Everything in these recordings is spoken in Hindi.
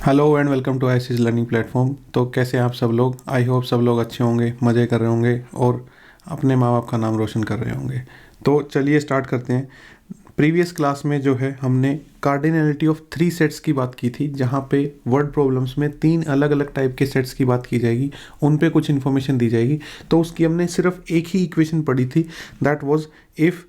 Hello and welcome to ICS learning platform. तो कैसे हैं आप सब लोग? आई होप सब लोग अच्छे होंगे, मज़े कर रहे होंगे और अपने माँ बाप का नाम रोशन कर रहे होंगे। तो चलिए स्टार्ट करते हैं। प्रीवियस क्लास में जो है हमने कार्डिनलिटी ऑफ 3 सेट्स की बात की थी, जहाँ पे वर्ड प्रॉब्लम्स में 3 अलग अलग टाइप के सेट्स की बात की जाएगी, उन पे कुछ इन्फॉर्मेशन दी जाएगी। तो उसकी हमने सिर्फ एक ही इक्वेशन पढ़ी थी, that was if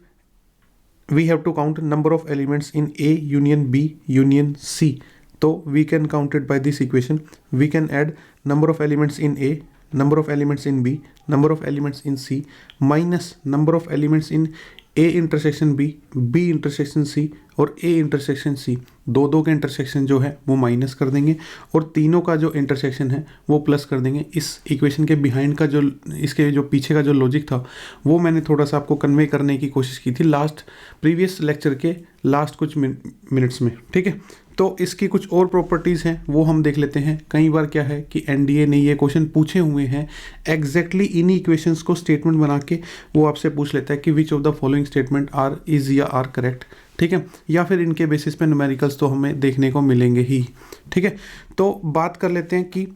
we have to count number of elements in A union B union C. So we can count it by this equation. We can add number of elements in A, number of elements in B, number of elements in C minus number of elements in A intersection B, B intersection C और ए इंटरसेक्शन सी। दो दो के इंटरसेक्शन जो है वो माइनस कर देंगे और तीनों का जो इंटरसेक्शन है वो प्लस कर देंगे। इस इक्वेशन के बिहाइंड का जो इसके जो पीछे का जो लॉजिक था वो मैंने थोड़ा सा आपको कन्वे करने की कोशिश की थी प्रीवियस लेक्चर के लास्ट कुछ मिनट्स में, ठीक है। तो इसकी कुछ और प्रॉपर्टीज़ हैं वो हम देख लेते हैं। कई बार क्या है कि एनडीए ने ये क्वेश्चन पूछे हुए हैं, एग्जैक्टली इन्हीं इक्वेशंस को स्टेटमेंट बना के वो आपसे पूछ लेता है कि which of the following statement are is या आर करेक्ट, ठीक है। या फिर इनके बेसिस पे न्यूमेरिकल्स तो हमें देखने को मिलेंगे ही, ठीक है। तो बात कर लेते हैं कि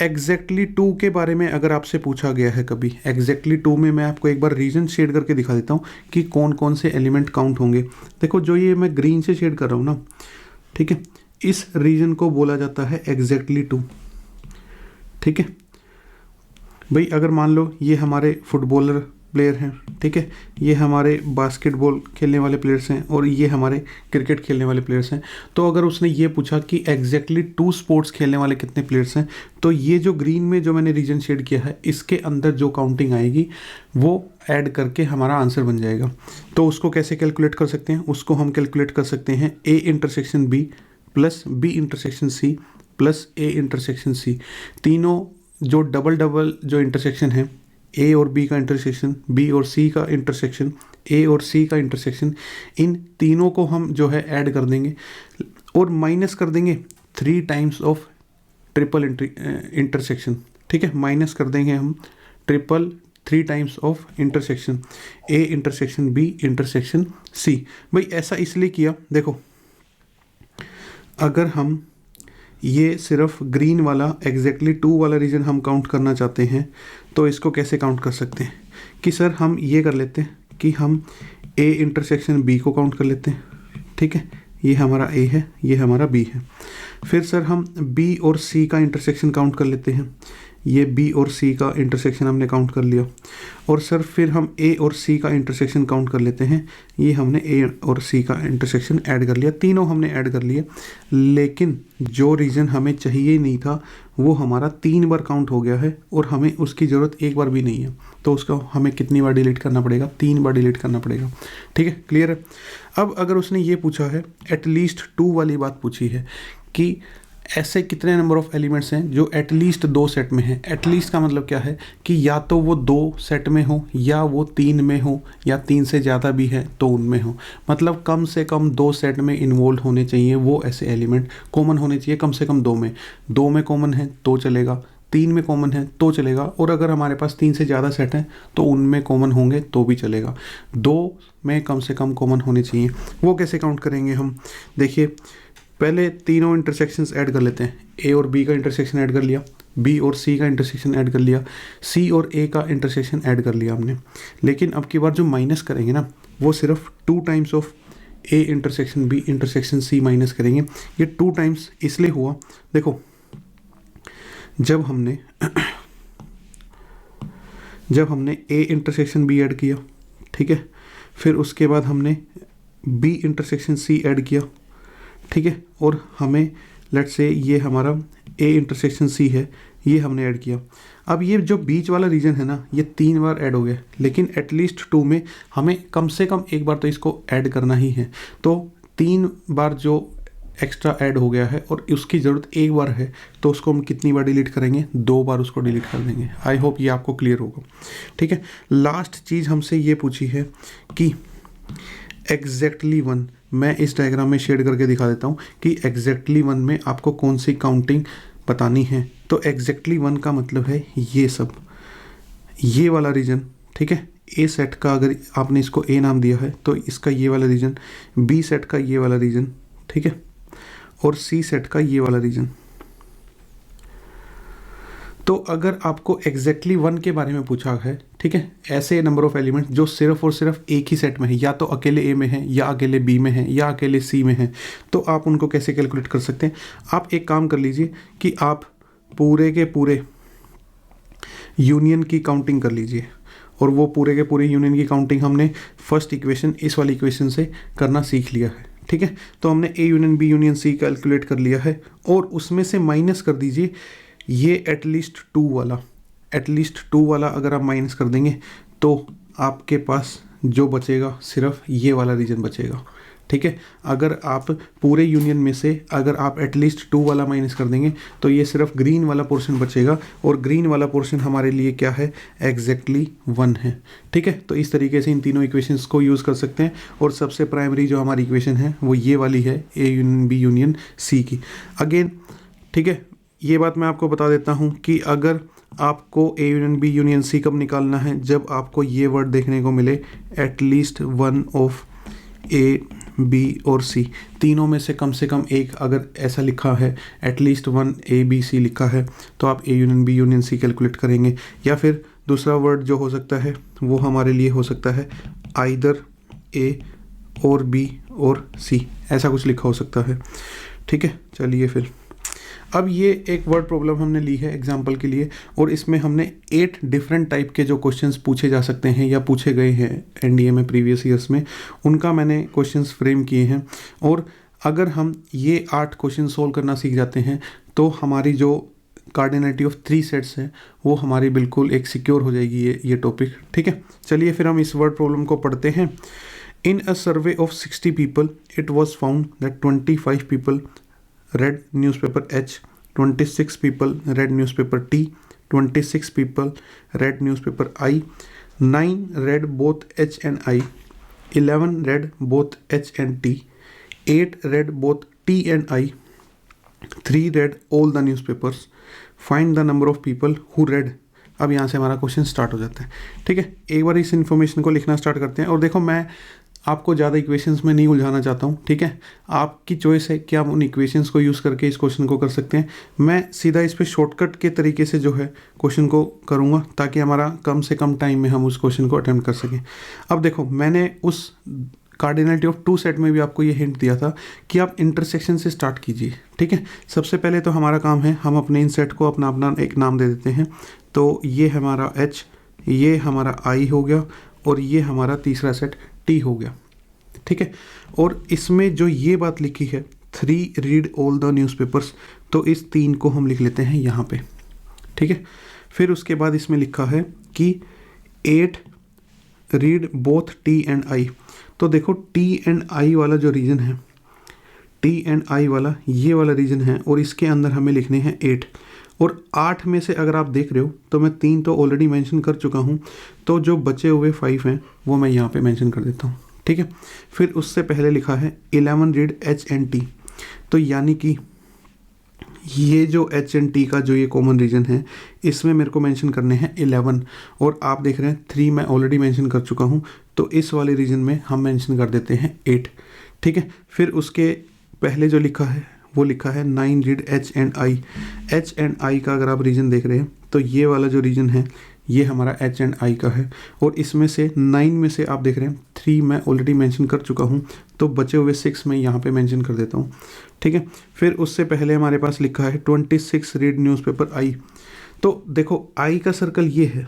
एग्जैक्टली टू के बारे में अगर आपसे पूछा गया है कभी, एग्जैक्टली टू में मैं आपको एक बार रीजन शेड करके दिखा देता हूँ कि कौन कौन से एलिमेंट काउंट होंगे। देखो जो ये मैं ग्रीन से शेड कर रहा हूँ ना, ठीक है, इस रीजन को बोला जाता है एग्जैक्टली टू, ठीक है भाई। अगर मान लो ये हमारे फुटबॉलर प्लेयर हैं, ठीक है, ये हमारे बास्केटबॉल खेलने वाले प्लेयर्स हैं और ये हमारे क्रिकेट खेलने वाले प्लेयर्स हैं। तो अगर उसने ये पूछा कि एग्जैक्टली 2 स्पोर्ट्स खेलने वाले कितने प्लेयर्स हैं, तो ये जो ग्रीन में जो मैंने रीजन शेड किया है इसके अंदर जो काउंटिंग आएगी वो ऐड करके हमारा आंसर बन जाएगा। तो उसको कैसे कैलकुलेट कर सकते हैं? उसको हम कैलकुलेट कर सकते हैं A intersection B plus B intersection C plus A intersection C. तीनों जो डबल डबल जो इंटरसेक्शन है, ए और बी का इंटरसेक्शन, बी और सी का इंटरसेक्शन, ए और सी का इंटरसेक्शन, इन तीनों को हम जो है ऐड कर देंगे और माइनस कर देंगे 3 टाइम्स ऑफ ट्रिपल इंटरसेक्शन, ठीक है। माइनस कर देंगे हम 3 times of intersection, A intersection B intersection C. भाई ऐसा इसलिए किया, देखो अगर हम ये सिर्फ ग्रीन वाला एग्जैक्टली 2 वाला रीजन हम काउंट करना चाहते हैं तो इसको कैसे काउंट कर सकते हैं कि सर हम ये कर लेते हैं कि हम ए इंटरसेक्शन बी को काउंट कर लेते हैं, ठीक है, ये हमारा ए है, ये हमारा बी है। फिर सर हम बी और सी का इंटरसेक्शन काउंट कर लेते हैं, ये बी और सी का इंटरसेक्शन हमने काउंट कर लिया। और सर फिर हम ए और सी का इंटरसेक्शन काउंट कर लेते हैं, ये हमने ए और सी का इंटरसेक्शन ऐड कर लिया, तीनों हमने ऐड कर लिए। लेकिन जो रीज़न हमें चाहिए नहीं था वो हमारा 3 बार काउंट हो गया है और हमें उसकी ज़रूरत एक बार भी नहीं है। तो उसका हमें कितनी बार डिलीट करना पड़ेगा? 3 बार डिलीट करना पड़ेगा, ठीक है, क्लियर है। अब अगर उसने ये पूछा है, एटलीस्ट 2 वाली बात पूछी है कि ऐसे कितने नंबर ऑफ एलिमेंट्स हैं जो एटलीस्ट 2 सेट में हैं। एटलीस्ट का मतलब क्या है कि या तो वो 2 सेट में हो या वो 3 में हो या 3 से ज़्यादा भी है तो उनमें हो। मतलब कम से कम 2 सेट में इन्वॉल्व होने चाहिए वो ऐसे एलिमेंट, कॉमन होने चाहिए कम से कम 2 में कॉमन है तो चलेगा, 3 में कॉमन है तो चलेगा, और अगर हमारे पास 3 से ज़्यादा सेट हैं तो उनमें कॉमन होंगे तो भी चलेगा। 2 में कम से कम कॉमन होने चाहिए। वो कैसे काउंट करेंगे हम? देखिए पहले तीनों इंटरसेक्शंस ऐड कर लेते हैं। ए और बी का इंटरसेक्शन ऐड कर लिया, बी और सी का इंटरसेक्शन ऐड कर लिया, सी और ए का इंटरसेक्शन ऐड कर लिया हमने। लेकिन अब की बार जो माइनस करेंगे ना वो सिर्फ 2 times of A intersection B intersection C minus करेंगे। ये 2 टाइम्स इसलिए हुआ, देखो जब हमने ए इंटरसेक्शन बी ऐड किया, ठीक है, फिर उसके बाद हमने बी इंटरसेक्शन सी ऐड किया, ठीक है, और हमें लेट्स से ये हमारा ए इंटरसेक्शन सी है, ये हमने ऐड किया। अब ये जो बीच वाला रीजन है ना ये 3 बार ऐड हो गया, लेकिन एटलीस्ट 2 में हमें कम से कम एक बार तो इसको ऐड करना ही है। तो 3 बार जो एक्स्ट्रा ऐड हो गया है और उसकी ज़रूरत एक बार है तो उसको हम कितनी बार डिलीट करेंगे? 2 बार उसको डिलीट कर देंगे। आई होप ये आपको क्लियर होगा, ठीक है। लास्ट चीज़ हमसे ये पूछी है कि एग्जैक्टली 1, मैं इस डायग्राम में शेड करके दिखा देता हूँ कि एग्जैक्टली 1 में आपको कौन सी काउंटिंग बतानी है। तो एग्जैक्टली 1 का मतलब है ये सब, ये वाला रीजन, ठीक है। ए सेट का अगर आपने इसको ए नाम दिया है तो इसका ये वाला रीजन, बी सेट का ये वाला रीजन, ठीक है, और सी सेट का ये वाला रीजन, तो अगर आपको एग्जैक्टली 1 के बारे में पूछा है, ठीक है, ऐसे नंबर ऑफ एलिमेंट जो सिर्फ और सिर्फ एक ही सेट में है, या तो अकेले ए में है या अकेले बी में है या अकेले सी में है, तो आप उनको कैसे कैलकुलेट कर सकते हैं? आप एक काम कर लीजिए कि आप पूरे के पूरे यूनियन की काउंटिंग कर लीजिए, और वो पूरे के पूरे यूनियन की काउंटिंग हमने फर्स्ट इक्वेशन, इस वाली इक्वेशन से करना सीख लिया है, ठीक है। तो हमने A union B union C calculate कर लिया है, और उसमें से माइनस कर दीजिए ये एटलीस्ट टू वाला अगर आप माइनस कर देंगे तो आपके पास जो बचेगा सिर्फ ये वाला रीजन बचेगा, ठीक है। अगर आप पूरे यूनियन में से अगर आप एटलीस्ट 2 वाला माइनस कर देंगे तो ये सिर्फ ग्रीन वाला पोर्शन बचेगा, और ग्रीन वाला पोर्शन हमारे लिए क्या है? एग्जैक्टली 1 है, ठीक है। तो इस तरीके से इन तीनों इक्वेशंस को यूज़ कर सकते हैं, और सबसे प्राइमरी जो हमारी इक्वेशन है वो ये वाली है, A union B union C की। अगेन, ठीक है, ये बात मैं आपको बता देता हूँ कि अगर आपको A union B union C कब निकालना है? जब आपको ये वर्ड देखने को मिले एटलीस्ट 1 ऑफ ए बी और सी, तीनों में से कम एक अगर ऐसा लिखा है, एटलीस्ट 1 ए बी सी लिखा है, तो आप A union B union C calculate करेंगे। या फिर दूसरा वर्ड जो हो सकता है वो हमारे लिए हो सकता है आइदर ए और बी और सी, ऐसा कुछ लिखा हो सकता है, ठीक है। चलिए फिर, अब ये एक वर्ड प्रॉब्लम हमने ली है एग्जाम्पल के लिए, और इसमें हमने 8 डिफरेंट टाइप के जो क्वेश्चंस पूछे जा सकते हैं या पूछे गए हैं एनडीए में प्रीवियस ईयर्स में, उनका मैंने क्वेश्चंस फ्रेम किए हैं। और अगर हम ये 8 क्वेश्चन सोल्व करना सीख जाते हैं तो हमारी जो कार्डिनलिटी ऑफ 3 सेट्स है वो हमारी बिल्कुल एक सिक्योर हो जाएगी ये टॉपिक, ठीक है। चलिए फिर हम इस वर्ड प्रॉब्लम को पढ़ते हैं। In a survey of 60 people it was found that 25 people read newspaper H, 26 people read newspaper T, 26 people read newspaper I, 9 read both H and I, 11 read both H and T, 8 read both T and I, 3 read all the newspapers. Find the number of people who read. अब यहाँ से हमारा क्वेश्चन स्टार्ट हो जाता है, ठीक है। एक बार इस इन्फॉर्मेशन को लिखना स्टार्ट करते हैं, और देखो मैं आपको ज़्यादा इक्वेशंस में नहीं उलझाना चाहता हूँ, ठीक है। आपकी चॉइस है कि आप उन इक्वेशंस को यूज़ करके इस क्वेश्चन को कर सकते हैं। मैं सीधा इस पे शॉर्टकट के तरीके से जो है क्वेश्चन को करूँगा, ताकि हमारा कम से कम टाइम में हम उस क्वेश्चन को अटेम्प्ट कर सकें। अब देखो, मैंने उस कार्डिनलिटी ऑफ 2 सेट में भी आपको ये हिंट दिया था कि आप इंटरसेक्शन से स्टार्ट कीजिए, ठीक है। सबसे पहले तो हमारा काम है, हम अपने इन सेट को अपना अपना एक नाम दे देते हैं। तो ये हमारा H, ये हमारा I हो गया, और ये हमारा तीसरा सेट T हो गया, ठीक है। और इसमें जो ये बात लिखी है 3 रीड ऑल द न्यूज़पेपर्स, तो इस 3 को हम लिख लेते हैं यहाँ पे, ठीक है। फिर उसके बाद इसमें लिखा है कि 8 read both T and I। तो देखो T एंड I वाला जो रीजन है, T एंड I वाला ये वाला रीजन है, और इसके अंदर हमें लिखने हैं 8। और 8 में से अगर आप देख रहे हो तो मैं 3 तो ऑलरेडी मेंशन कर चुका हूँ, तो जो बचे हुए 5 हैं वो मैं यहाँ पे मेंशन कर देता हूँ, ठीक है। फिर उससे पहले लिखा है 11 रीड H एंड T, तो यानी कि ये जो H एंड T का जो ये कॉमन रीजन है, इसमें मेरे को मेंशन करने हैं 11, और आप देख रहे हैं 3 मैं ऑलरेडी मेंशन कर चुका हूँ, तो इस वाले रीजन में हम मेंशन कर देते हैं 8, ठीक है। फिर उसके पहले जो लिखा है वो लिखा है 9 read H and I। H and I का अगर आप रीजन देख रहे हैं तो ये वाला जो रीजन है ये हमारा H एंड I का है, और इसमें से 9 में से आप देख रहे हैं 3 मैं ऑलरेडी मेंशन कर चुका हूँ, तो बचे हुए 6 मैं यहाँ पे मेंशन कर देता हूँ, ठीक है। फिर उससे पहले हमारे पास लिखा है 26 रीड न्यूज़पेपर I। तो देखो I का सर्कल ये है,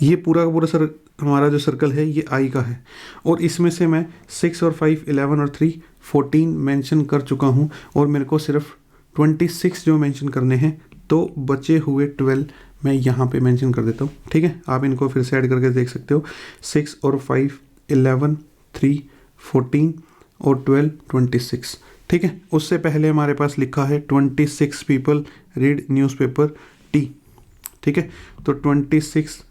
ये पूरा का पूरा हमारा जो सर्कल है ये I का है, और इसमें से मैं 6 और 5 11 और 3 14 मेंशन कर चुका हूँ, और मेरे को सिर्फ 26 जो मेंशन करने हैं, तो बचे हुए 12 मैं यहाँ पे मेंशन कर देता हूँ, ठीक है। आप इनको फिर से ऐड करके देख सकते हो, 6 और 5 11 3 14 और 12 26, ठीक है। उससे पहले हमारे पास लिखा है 26 पीपल रीड न्यूज़पेपर T, ठीक है। तो 26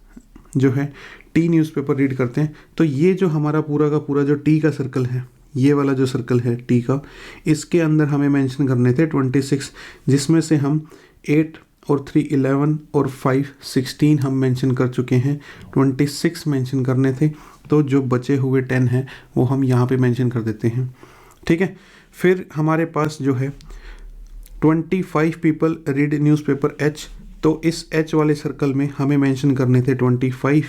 जो है T न्यूज़पेपर रीड करते हैं, तो ये जो हमारा पूरा का पूरा जो T का सर्कल है, ये वाला जो सर्कल है T का, इसके अंदर हमें मेंशन करने थे 26, जिसमें से हम 8 और 3 11 और 5 16 हम मेंशन कर चुके हैं, 26 मेंशन करने थे, तो जो बचे हुए 10 हैं वो हम यहाँ पे मेंशन कर देते हैं, ठीक है। फिर हमारे पास जो है 25 पीपल रीड न्यूज़पेपर एच, तो इस एच वाले सर्कल में हमें मेंशन करने थे 25,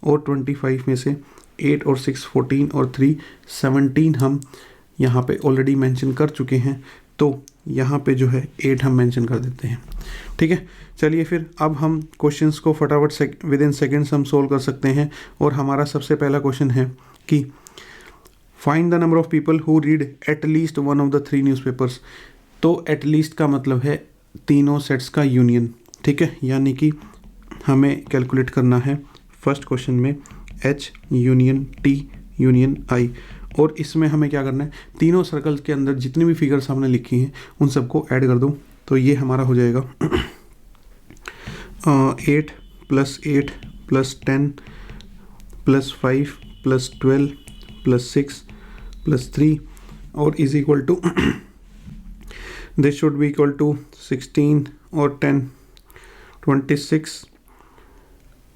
और 25 में से 8 और 6 14 और 3 17 हम यहाँ पे ऑलरेडी मेंशन कर चुके हैं, तो यहाँ पे जो है 8 हम मेंशन कर देते हैं। ठीक है, चलिए फिर अब हम क्वेश्चंस को फटाफट विद इन सेकेंड्स हम सोल्व कर सकते हैं। और हमारा सबसे पहला क्वेश्चन है कि find the number of people who read at least one of the 3 newspapers. तो एट लीस्ट का मतलब है तीनों सेट्स का यूनियन। ठीक है, यानी कि हमें कैलकुलेट करना है फर्स्ट क्वेश्चन में H union T union I, और इसमें हमें क्या करना है, तीनों सर्कल्स के अंदर जितनी भी फिगर्स हमने लिखी हैं उन सबको ऐड कर दो। तो ये हमारा हो जाएगा 8 + 8 + 10 + 5 + 12 + 6 + 3 और is equal to this should be equal to 16 और 10 26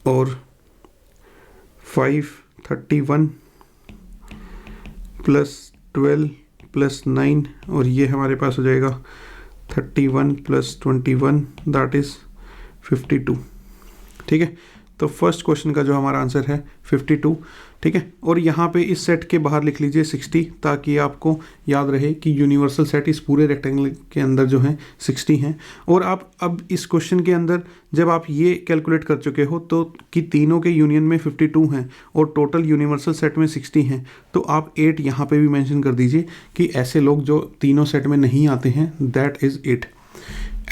और 5 31 + 12 + 9 और ये हमारे पास हो जाएगा 31 + 21 दैट इज़ 52। ठीक है, तो फर्स्ट क्वेश्चन का जो हमारा आंसर है 52। ठीक है, और यहाँ पे इस सेट के बाहर लिख लीजिए 60, ताकि आपको याद रहे कि यूनिवर्सल सेट इस पूरे रेक्टेंगल के अंदर जो है 60 हैं। और आप अब इस क्वेश्चन के अंदर जब आप ये कैलकुलेट कर चुके हो तो कि तीनों के यूनियन में 52 हैं और टोटल यूनिवर्सल सेट में 60 हैं, तो आप 8 यहाँ पे भी मेंशन कर दीजिए कि ऐसे लोग जो तीनों सेट में नहीं आते हैं, that is 8।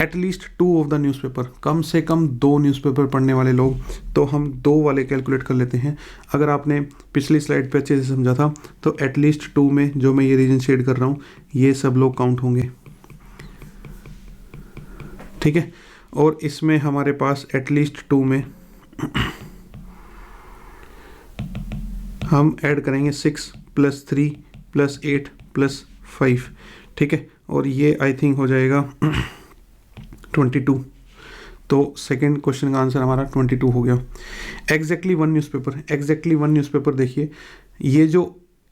At least 2 of the newspaper, कम से कम 2 न्यूज़पेपर पढ़ने वाले लोग, तो हम 2 वाले कैलकुलेट कर लेते हैं। अगर आपने पिछली स्लाइड पे अच्छे से समझा था तो एट लीस्ट 2 में जो मैं ये रीजन शेड कर रहा हूँ ये सब लोग काउंट होंगे। ठीक है, और इसमें हमारे पास एट लीस्ट 2 में हम ऐड करेंगे 6 + 3 + 8 + 5। ठीक है, और ये आई थिंक हो जाएगा 22। तो सेकंड क्वेश्चन का आंसर हमारा 22 हो गया। एग्जैक्टली वन न्यूज़पेपर देखिए, ये जो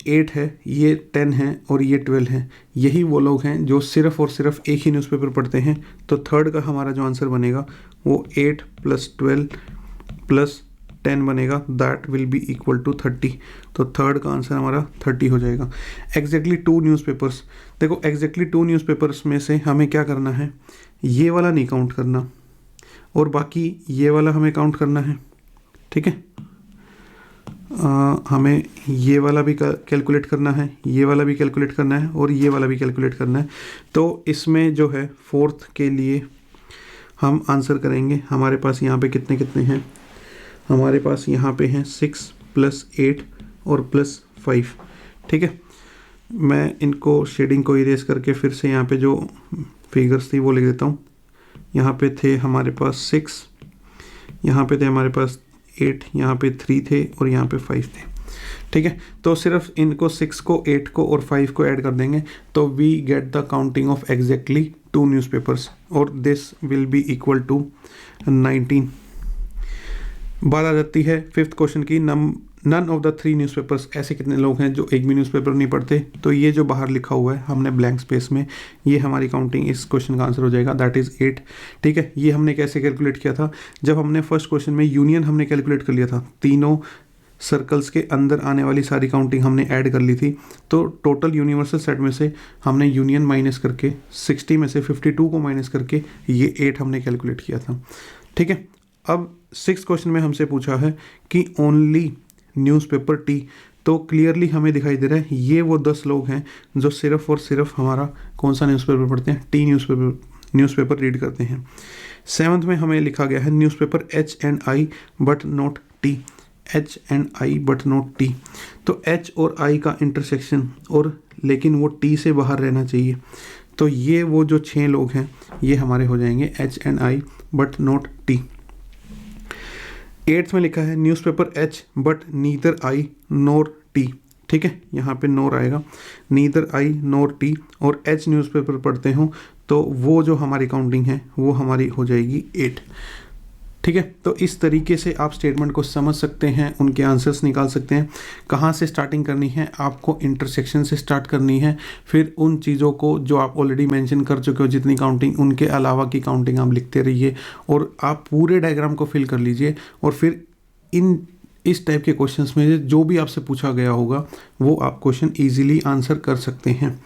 8 है, ये 10 है और ये 12 है, यही वो लोग हैं जो सिर्फ और सिर्फ एक ही न्यूज़पेपर पढ़ते हैं। तो थर्ड का हमारा जो आंसर बनेगा वो 8 + 12 + 10 बनेगा, that will be equal to 30। तो थर्ड का आंसर हमारा 30 हो जाएगा। एग्जैक्टली 2 न्यूज़पेपर्स, देखो एग्जैक्टली 2 न्यूज़पेपर्स में से हमें क्या करना है, ये वाला नहीं काउंट करना और बाकी ये वाला हमें काउंट करना है। ठीक है, हमें ये वाला भी कैलकुलेट करना है, ये वाला भी कैलकुलेट करना है और ये वाला भी कैलकुलेट करना है। तो इसमें जो है फोर्थ के लिए हम आंसर करेंगे, हमारे पास यहाँ पे कितने कितने हैं, हमारे पास यहाँ पे हैं 6 + 8 और +5। ठीक है, मैं इनको शेडिंग को इरेज करके फिर से यहाँ पे जो फिगर्स थी वो लिख देता हूँ। यहाँ पे थे हमारे पास 6, यहाँ पे थे हमारे पास 8, यहाँ पे 3 थे और यहाँ पे 5 थे। ठीक है, तो सिर्फ इनको 6 को 8 को और 5 को ऐड कर देंगे तो we get the counting of exactly 2 newspapers और this will be equal to 19। बात आ जाती है फिफ्थ क्वेश्चन की, नन ऑफ द 3 न्यूज़पेपर्स, ऐसे कितने लोग हैं जो एक भी न्यूज़पेपर नहीं पढ़ते। तो ये जो बाहर लिखा हुआ है हमने ब्लैंक स्पेस में, ये हमारी काउंटिंग इस क्वेश्चन का आंसर हो जाएगा, दैट इज़ 8। ठीक है, ये हमने कैसे कैलकुलेट किया था, जब हमने फर्स्ट क्वेश्चन में यूनियन हमने कैलकुलेट कर लिया था, तीनों सर्कल्स के अंदर आने वाली सारी काउंटिंग हमने ऐड कर ली थी। तो टोटल यूनिवर्सल सेट में से हमने यूनियन माइनस करके 60 में से 52 को माइनस करके ये 8 हमने कैलकुलेट किया था। ठीक है, अब 6th क्वेश्चन में हमसे पूछा है कि ओनली न्यूज़पेपर टी, तो क्लियरली हमें दिखाई दे रहा है ये वो 10 लोग हैं जो सिर्फ और सिर्फ हमारा कौन सा न्यूज़पेपर पढ़ते हैं, टी न्यूज़पेपर रीड करते हैं। 7th में हमें लिखा गया है newspaper H and I but not T, H and I but not T. तो एच और आई का इंटरसेक्शन और लेकिन वो टी से बाहर रहना चाहिए। तो ये वो जो 6 लोग हैं ये हमारे हो जाएंगे H and I but not T. 8th में लिखा है newspaper H but neither I NOR T. ठीक है, यहाँ पे नोर आएगा, नीदर आई नोर टी और एच न्यूज़पेपर पढ़ते हो तो वो जो हमारी काउंटिंग है वो हमारी हो जाएगी 8। ठीक है, तो इस तरीके से आप स्टेटमेंट को समझ सकते हैं, उनके आंसर्स निकाल सकते हैं। कहाँ से स्टार्टिंग करनी है, आपको इंटरसेक्शन से स्टार्ट करनी है, फिर उन चीज़ों को जो आप ऑलरेडी मेंशन कर चुके हो जितनी काउंटिंग, उनके अलावा की काउंटिंग आप लिखते रहिए और आप पूरे डायग्राम को फिल कर लीजिए। और फिर इस टाइप के क्वेश्चंस में जो भी आपसे पूछा गया होगा वो आप क्वेश्चन ईजिली आंसर कर सकते हैं।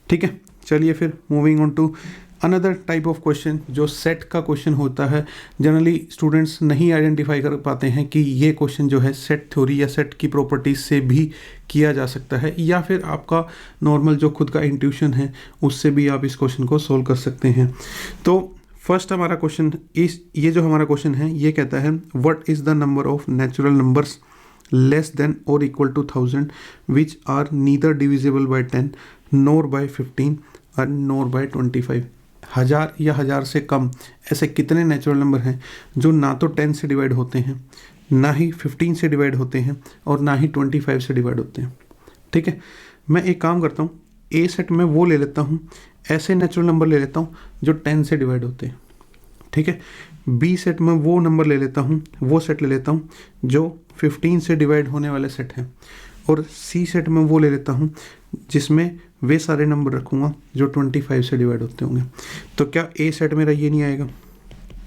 ठीक है, चलिए फिर moving on to another type of question जो सेट का क्वेश्चन होता है। जनरली स्टूडेंट्स नहीं आइडेंटिफाई कर पाते हैं कि ये क्वेश्चन जो है सेट थ्योरी या सेट की प्रॉपर्टीज से भी किया जा सकता है, या फिर आपका नॉर्मल जो खुद का इंट्यूशन है उससे भी आप इस क्वेश्चन को सोल्व कर सकते हैं। तो फर्स्ट हमारा क्वेश्चन ये जो हमारा क्वेश्चन है ये कहता है what is the number of natural numbers less than और equal to 1000 which are neither divisible by 10 nor by 15 और नोर बाय 25। 1000 या 1000 से कम ऐसे कितने नेचुरल नंबर हैं जो ना तो 10 से डिवाइड होते हैं, ना ही 15 से डिवाइड होते हैं और ना ही 25 से डिवाइड होते हैं। ठीक है, मैं एक काम करता हूँ, ए सेट में वो ले लेता हूँ, ऐसे नेचुरल नंबर ले लेता हूँ जो 10 से डिवाइड होते हैं। ठीक है, बी सेट में वो नंबर ले लेता हूँ, वो सेट ले लेता हूँ जो 15 से डिवाइड होने वाले सेट हैं, और सी सेट में वो ले लेता हूँ जिसमें वे सारे नंबर रखूँगा जो 25 से डिवाइड होते होंगे। तो क्या ए सेट मेरा ये नहीं आएगा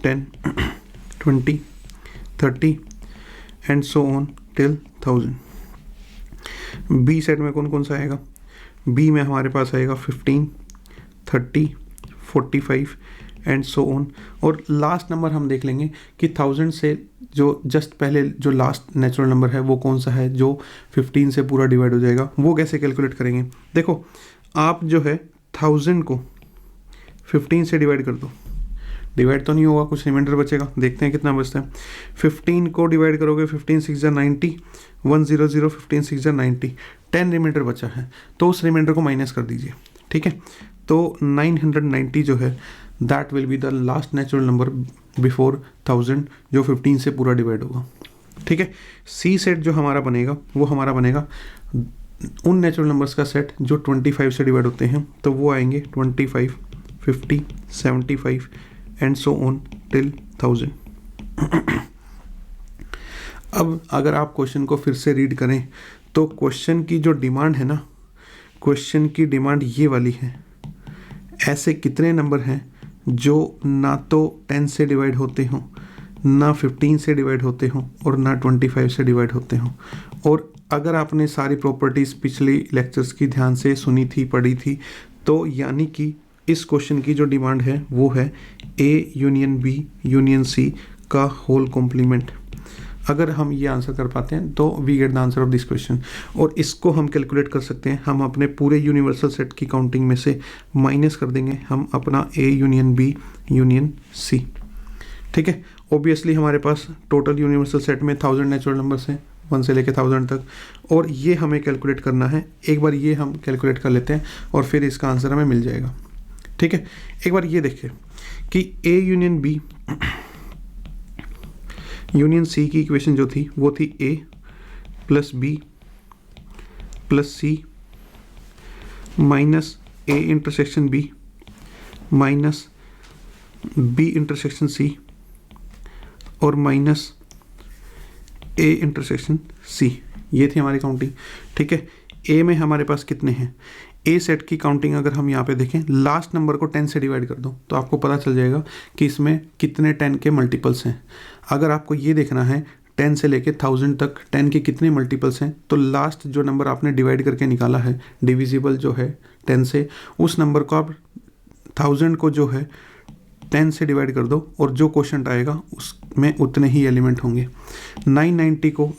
10, 20, 30 and so on till 1000। B set में कौन कौन सा आएगा, बी में हमारे पास आएगा 15, 30, 45 एंड सो ऑन। और लास्ट नंबर हम देख लेंगे कि 1000 से जो जस्ट पहले जो लास्ट नेचुरल नंबर है वो कौन सा है जो 15 से पूरा डिवाइड हो जाएगा। वो कैसे कैलकुलेट करेंगे, देखो आप जो है 1000 को 15 से डिवाइड कर दो, डिवाइड तो नहीं होगा, कुछ रिमाइंडर बचेगा, देखते हैं कितना बचता है। 15 को डिवाइड करोगे 15 6 90, 100, 15 6 90, 10 रिमाइंडर बचा है तो उस रिमाइंडर को माइनस कर दीजिए। ठीक है, तो 990 जो है that will be the last natural number before 1000 जो 15 से पूरा डिवाइड होगा। ठीक है, सी सेट जो हमारा बनेगा वो हमारा बनेगा उन नेचुरल नंबर्स का सेट जो 25 से डिवाइड होते हैं, तो वो आएंगे 25, 50, 75 एंड सो ऑन टिल 1000। अब अगर आप क्वेश्चन को फिर से रीड करें तो क्वेश्चन की जो डिमांड है ना, क्वेश्चन की डिमांड ये वाली है, ऐसे कितने नंबर हैं जो ना तो 10 से डिवाइड होते हों, ना 15 से डिवाइड होते हों और ना 25 से डिवाइड होते हों। और अगर आपने सारी प्रॉपर्टीज़ पिछले लेक्चर्स की ध्यान से सुनी थी, पढ़ी थी, तो यानी कि इस क्वेश्चन की जो डिमांड है वो है A union B union C का होल कॉम्प्लीमेंट। अगर हम ये आंसर कर पाते हैं तो we get the answer of this question. और इसको हम कैलकुलेट कर सकते हैं, हम अपने पूरे यूनिवर्सल सेट की काउंटिंग में से माइनस कर देंगे हम अपना A union B union C. ठीक है, ऑब्वियसली हमारे पास टोटल यूनिवर्सल सेट में 1000 नेचुरल नंबर्स हैं 1 से लेकर 1000 तक, और ये हमें कैलकुलेट करना है। एक बार ये हम कैलकुलेट कर लेते हैं और फिर इसका आंसर हमें मिल जाएगा। ठीक है, एक बार ये देखिए कि A union B union C की इक्वेशन जो थी वो थी A plus B plus C minus A intersection B minus B intersection C और माइनस ए इंटरसेक्शन सी। ये थी हमारी काउंटिंग। ठीक है, ए में हमारे पास कितने हैं, ए सेट की काउंटिंग अगर हम यहाँ पे देखें, लास्ट नंबर को 10 से डिवाइड कर दो तो आपको पता चल जाएगा कि इसमें कितने 10 के मल्टीपल्स हैं। अगर आपको ये देखना है 10 से लेके 1000 तक 10 के कितने मल्टीपल्स हैं, तो लास्ट जो नंबर आपने डिवाइड करके निकाला है डिविजिबल जो है 10 से, उस नंबर को आप 1000 को जो है 10 से डिवाइड कर दो और जो क्वोशंट आएगा उसमें उतने ही एलिमेंट होंगे। 990 को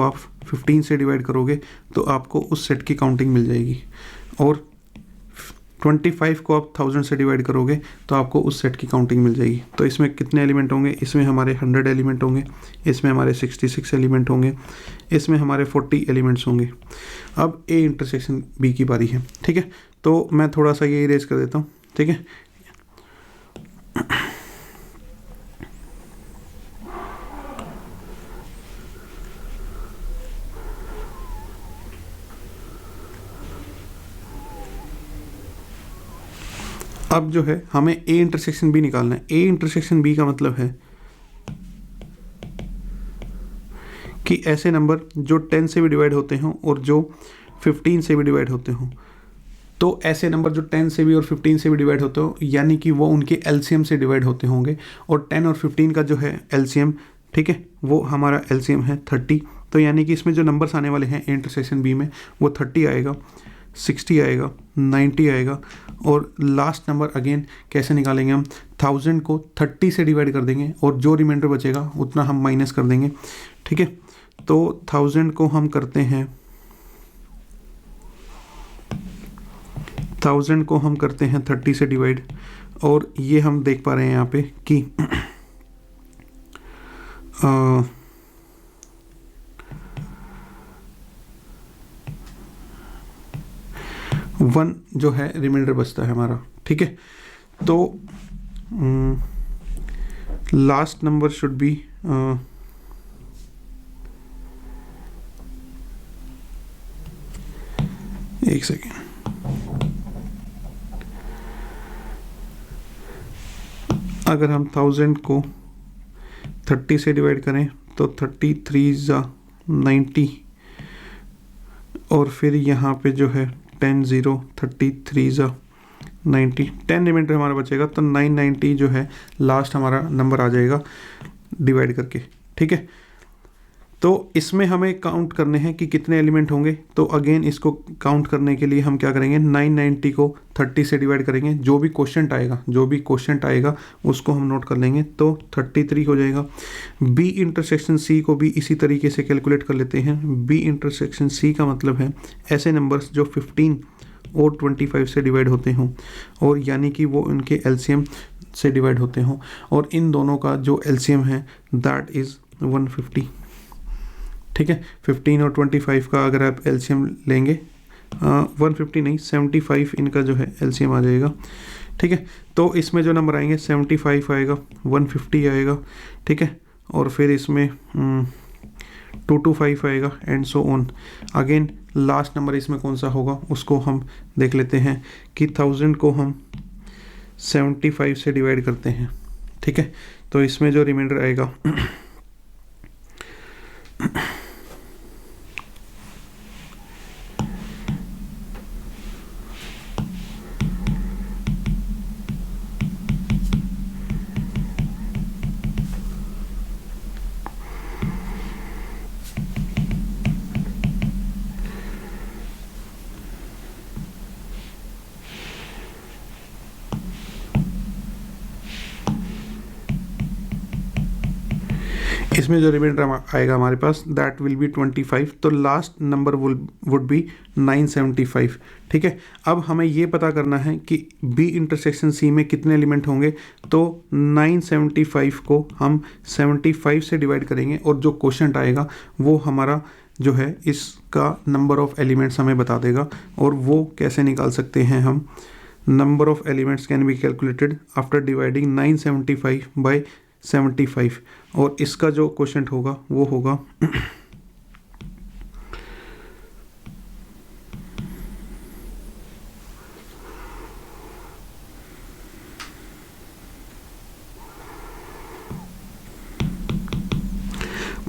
आप 15 से डिवाइड करोगे तो आपको उस सेट की काउंटिंग मिल जाएगी, और 25 को आप 1000 से डिवाइड करोगे तो आपको उस सेट की काउंटिंग मिल जाएगी। तो इसमें कितने एलिमेंट होंगे, इसमें हमारे 100 एलिमेंट होंगे, इसमें हमारे 66 एलिमेंट होंगे, इसमें हमारे 40 एलिमेंट्स होंगे। अब ए इंटरसेक्शन बी की बारी है। ठीक है, तो मैं थोड़ा सा ये इरेज कर देता हूँ। ठीक है, अब जो है हमें ए इंटरसेक्शन बी निकालना है। ए इंटरसेक्शन बी का मतलब है कि ऐसे नंबर जो 10 से भी डिवाइड होते हों और जो 15 से भी डिवाइड होते हों। तो ऐसे नंबर जो 10 से भी और 15 से भी डिवाइड होते हो, यानी कि वो उनके एलसीएम से डिवाइड होते होंगे। और 10 और 15 का जो है एलसीएम, ठीक है, वो हमारा एलसीएम है 30। तो यानी कि इसमें जो नंबर्स आने वाले हैं इंटरसेक्शन बी में, वो 30 आएगा, 60 आएगा, 90 आएगा। और लास्ट नंबर अगेन कैसे निकालेंगे हम, 1000 को 30 से डिवाइड कर देंगे और जो रिमाइंडर बचेगा उतना हम माइनस कर देंगे, ठीक है। तो 1000 को हम करते हैं 30 से डिवाइड। और ये हम देख पा रहे हैं यहाँ पे कि 1 जो है रिमाइंडर बचता है हमारा, ठीक है। तो लास्ट नंबर शुड बी एक सेकेंड, अगर हम 1000 को 30 से डिवाइड करें तो 33 90, और फिर यहाँ पे जो है 10 0 33 90, 10 रिमाइंडर हमारा बचेगा। तो 990 जो है लास्ट हमारा नंबर आ जाएगा डिवाइड करके, ठीक है। तो इसमें हमें काउंट करने हैं कि कितने एलिमेंट होंगे। तो अगेन इसको काउंट करने के लिए हम क्या करेंगे, 990 को 30 से डिवाइड करेंगे। जो भी क्वोशंट आएगा उसको हम नोट कर लेंगे, तो 33 हो जाएगा। बी इंटरसेक्शन सी को भी इसी तरीके से कैलकुलेट कर लेते हैं। बी इंटरसेक्शन सी का मतलब है ऐसे नंबर्स जो 15 और 25 से डिवाइड होते हों, और यानी कि वो उनके एलसीएम से डिवाइड होते हों, और इन दोनों का जो एलसीएम है दैट इज़ 150, ठीक है। 15 और 25 का अगर आप एलसीएम लेंगे, 150 नहीं 75 इनका जो है एलसीएम आ जाएगा, ठीक है। तो इसमें जो नंबर आएंगे 75 आएगा, 150 आएगा, ठीक है। और फिर इसमें 225 आएगा and so on. Again last number इसमें कौन सा होगा उसको हम देख लेते हैं कि 1000 को हम 75 से डिवाइड करते हैं, ठीक है। तो इसमें जो रिमाइंडर आएगा 25। तो लास्ट नंबर वुड बी 975, ठीक है। अब हमें ये पता करना है कि बी इंटरसेक्शन सी में कितने एलिमेंट होंगे। तो 975 को हम 75 से डिवाइड करेंगे और जो क्वोशंट आएगा वो हमारा जो है इसका नंबर ऑफ एलिमेंट्स हमें बता देगा। और वो कैसे निकाल सकते हैं हम, number of elements can be calculated after dividing 975 by 75, और इसका जो क्वोशंट होगा वो होगा